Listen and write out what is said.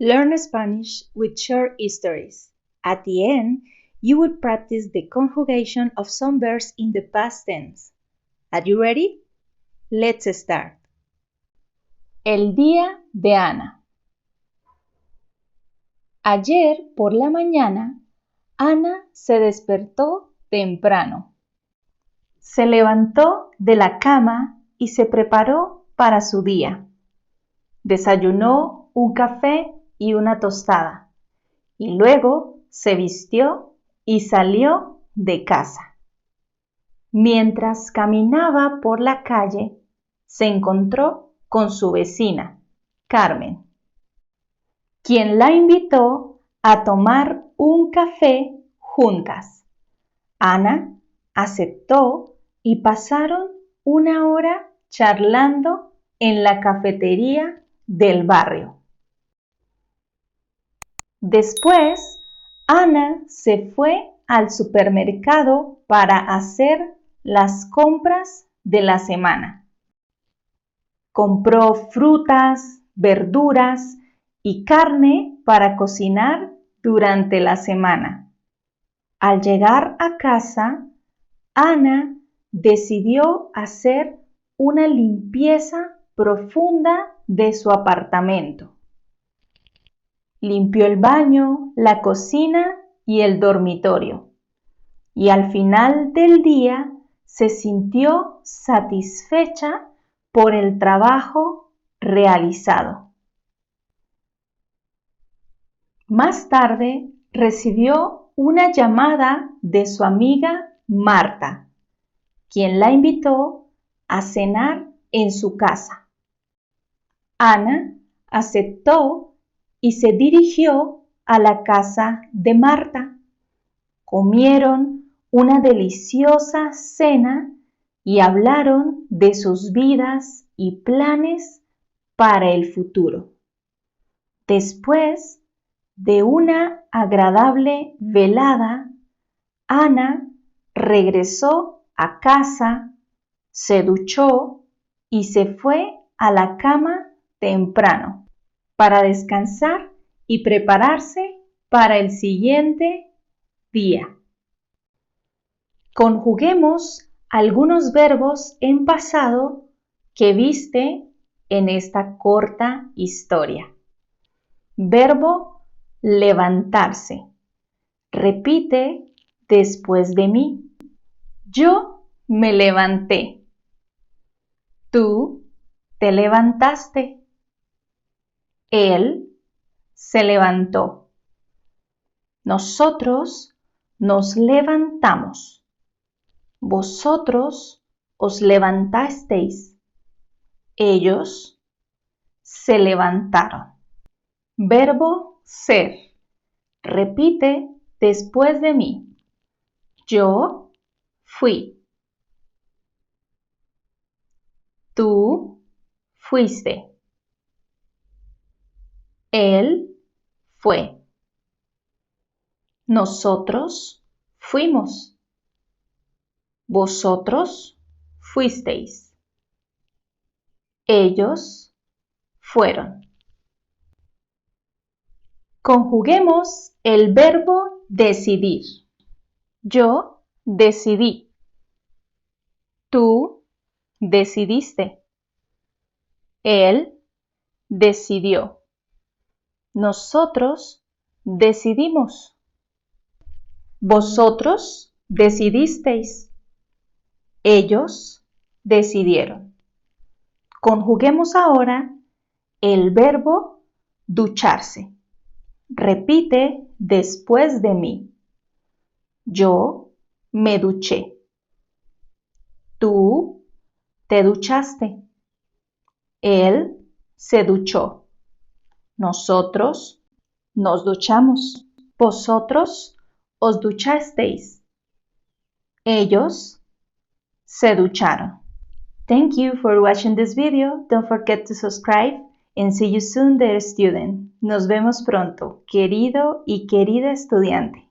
Learn Spanish with short stories. At the end, you will practice the conjugation of some verbs in the past tense. Are you ready? Let's start. El día de Ana. Ayer por la mañana, Ana se despertó temprano. Se levantó de la cama y se preparó para su día. Desayunó un café y una tostada, y luego se vistió y salió de casa. Mientras caminaba por la calle, se encontró con su vecina, Carmen, quien la invitó a tomar un café juntas. Ana aceptó y pasaron una hora charlando en la cafetería del barrio. Después, Ana se fue al supermercado para hacer las compras de la semana. Compró frutas, verduras y carne para cocinar durante la semana. Al llegar a casa, Ana decidió hacer una limpieza profunda de su apartamento. Limpió el baño, la cocina y el dormitorio. Y al final del día se sintió satisfecha por el trabajo realizado. Más tarde recibió una llamada de su amiga Marta, quien la invitó a cenar en su casa. Ana aceptó y se dirigió a la casa de Marta. Comieron una deliciosa cena y hablaron de sus vidas y planes para el futuro. Después de una agradable velada, Ana regresó a casa, se duchó y se fue a la cama temprano para descansar y prepararse para el siguiente día. Conjuguemos algunos verbos en pasado que viste en esta corta historia. Verbo levantarse. Repite después de mí. Yo me levanté. Tú te levantaste. Él se levantó. Nosotros nos levantamos. Vosotros os levantasteis. Ellos se levantaron. Verbo ser. Repite después de mí. Yo fui. Tú fuiste. Él fue. Nosotros fuimos. Vosotros fuisteis. Ellos fueron. Conjuguemos el verbo decidir. Yo decidí. Tú decidiste. Él decidió. Nosotros decidimos. Vosotros decidisteis. Ellos decidieron. Conjuguemos ahora el verbo ducharse. Repite después de mí. Yo me duché. Tú te duchaste. Él se duchó. Nosotros nos duchamos. Vosotros os duchasteis. Ellos se ducharon. Thank you for watching this video. Don't forget to subscribe and see you soon, dear student. Nos vemos pronto, querido y querida estudiante.